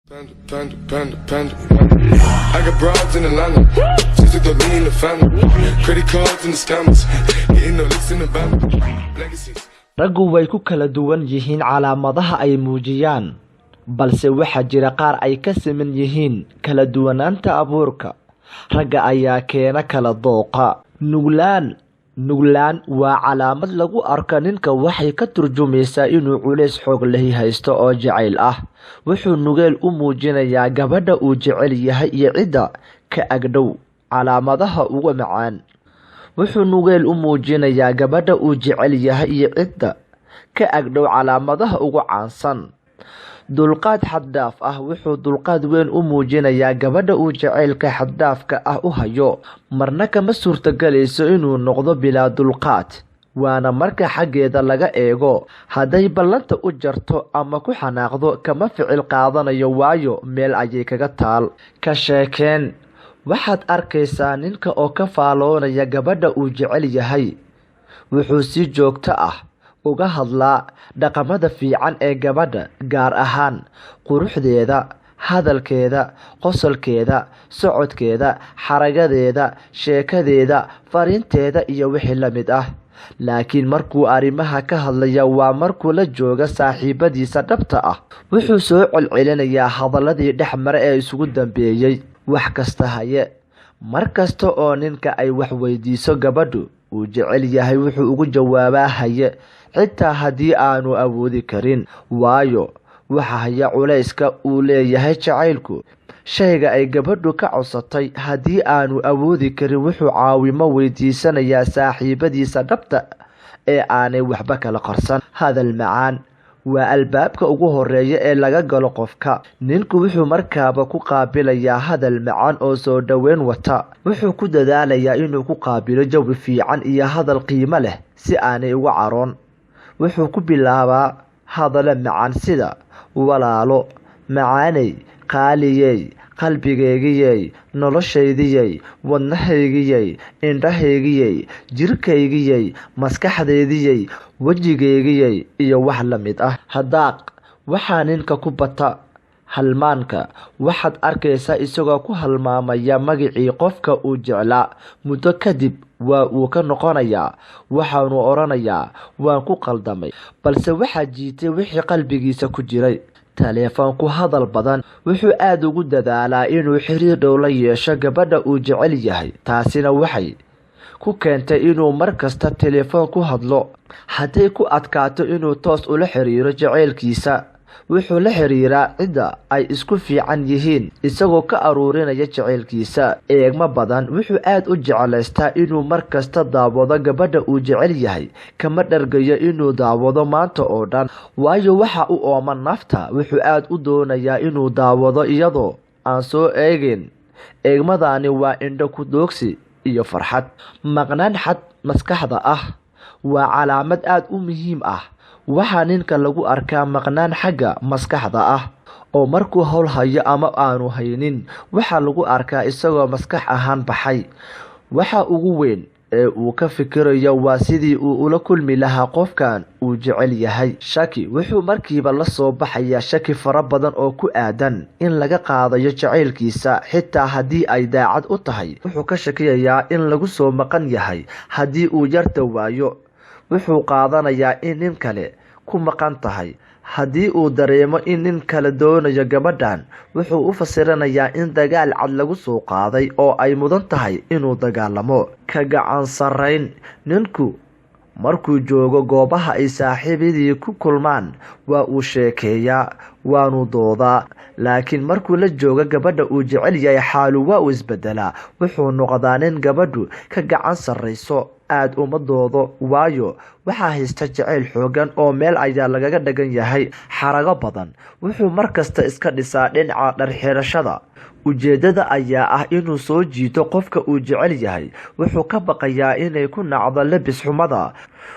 Panda. I got broads in Atlanta, just to me in the family. Credit cards and the scammers, getting no licks in the band. Legacies. Raggu way ku kala duwan yihiin calaamadaha ay muujiyaan, balse waxa jira qaar ay ka siman yihiin kala duwanaanta abuurka. Ragga ayaa keena kala dooqa. Nuglaan waa calaamad lagu arko ninka waxay ka turjumaysaa inuu culays xoog leh haysto oo jacayl ah. Wuxuu nugeel u muujinayaa gabadha uu jecel yahay iyo cidda ka agdhow calaamadaha ugu macaan. Wuxuu nugeel u muujinayaa gabadha uu jecel yahay iyo cidda ka agdhow calaamadaha ugu caansan. Dulqaad xad dhaaf ah wuxuu dulqaad weyn u muujinayaa gabadha uu jacaylka xad dhaafka ah u hayo. Marna kama suurtagelayso inuu noqdo bilaa dulqaad, waana marka xaggeeda laga eego. Hadday ballanta u jarto ama ku xanaaqdo kama ficil qaadanayo, waayo meel ayay kaga taal. Ka sheekeen, waxaad arkaysaa ninka oo ka faaloonaya gabadha uu jecel yahay. Wuxuu si joogto ah uga hadlaa dhaqamada fiican ee gabadha, gaar ahaan quruxdeeda, hadalkeeda, qosolkeeda, socodkeeda, xaragadeeda, sheekadeeda, fariinteeda iyo wixii la mid ah. Laakiin markuu arrimaha ka hadlaya waa markuu la jooga saaxiibadiisa dhabta ah. Wuxuu soo celcelinayaa hadaladii dhexmara ee isugu dambeeyay. Wax kasta haye. Mar kasta oo ninka ay wax weydiiso gabadhu uu jecel yahay wuxuu ugu jawaabaa haye, xitaa haddii aanu awoodi karin, waayo waxa haya culayska uu leeyahay jacaylku. Shayga ay gabadhu ka codsatay haddii aanu awoodi karin wuxuu caawimo weydiisanayaa saaxiibadiisa dhabta ee aanay waxba kala qarsan. Hadal macaan waa albaabka ugu horeeya ee laga galo qofka. Ninku wuxuu markaaba ku qaabilayaa hadal macaan oo soo dhaweyn wata. Wuxuu ku dadaalayaa inuu ku qaabilo jawi fiican iyo hadal qiimo leh si aanay uga caroon. Wuxuu ku bilaabaa hadallo macaan sida walaalo, macaanay, qaaliyey, qalbigeygiyey, noloshaydiyey, wadnahaygiyey, indhahaygiyey, jirkaygiyey, maskaxdeydiyey, wejigeygiyey iyo wax la mid ah. Hadaaq waxaa ninka ku bata halmaanka. Waxaad arkaysaa isagoo ku halmaamaya magicii qofka uu jeclaa. Muddo kadib waa uu ka noqonayaa, waxaanu oranayaa waan ku qaldamay, balse waxaa jiitay wixii qalbigiisa ku jiray. Taleefanku hadal badan. Wuxuu aad ugu dadaalaa inuu xiriir dhow la yeesho gabadha uu jecel yahay. Taasina waxay ku keentay inuu mar kasta taleefan ku hadlo. Hadday ku adkaato inuu toos ula xiriiro jacaylkiisa, wuxuu la xiriiraa cidda ay isku fiican yihiin isagoo ka aruurinaya jacaylkiisa. Eegma badan. Wuxuu aad u jeclaystaa inuu mar kasta daawado gabadha uu jecel yahay. Kama dhargayo inuu daawado maanta oo dhan, waayo waxa u ooman nafta. Wuxuu aad u doonayaa inuu daawado iyadoo aan soo eegin. Eegmadani waa indho ku doogsi iyo farxad. Maqnaan xad maskaxda ah waa calaamad aad u muhiim ah. Waxaa ninka lagu arkaa maqnaan xagga maskaxda ah, oo markuu hawl hayo ama aanu haynin waxaa lagu arkaa isagoo maskax ahaan baxay. Waxa ugu weyn ee uu ka fikirayo waa sidii uu ula kulmi lahaa qofkan uu jecel yahay. Shaki wuxuu markiiba la soo baxayaa shaki fara badan oo ku aadan in laga qaadayo jacaylkiisa, xitaa haddii ay daacad u tahay. Wuxuu ka shakiyayaa in lagu soo maqan yahay. Haddii uu yarta waayo, wuxuu qaadanayaa in nin kale ku maqan tahay. Haddii uu dareemo in nin kale doonayo gabadhan, wuxuu u fasiranayaa in dagaal cad lagu soo qaaday oo ay mudan tahay inuu dagaalamo. Ka gacan sarreyn. Ninku markuu joogo goobaha ay saaxiibadii ku kulmaan waa uu sheekeeyaa, waanu doodaa. Laakiin markuu la joogo gabadha uu jecel yahay xaalu waa uu isbedelaa. Wuxuu noqdaa nin gabadhu ka gacan sarreyso. Aad uma doodo, waayo waxaa haysta jacayl xoogan oo meel ayaa lagaga dhagan yahay. Xarago badan. Wuxuu mar kasta iska dhisaa dhinaca dharxirashada. Ujeedada ayaa ah inuu soo jiito qofka uu jecel yahay. Wuxuu ka baqayaa inay ku nacdo labis xumada.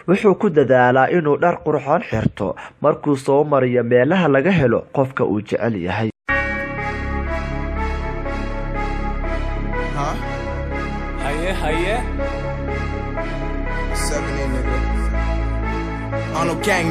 Wuxuu ku dadaalaa inuu dhar qurxoon xirto markuu soo mariyo meelaha laga helo qofka uu jecel yahay. Haye 7 nigga. On no gang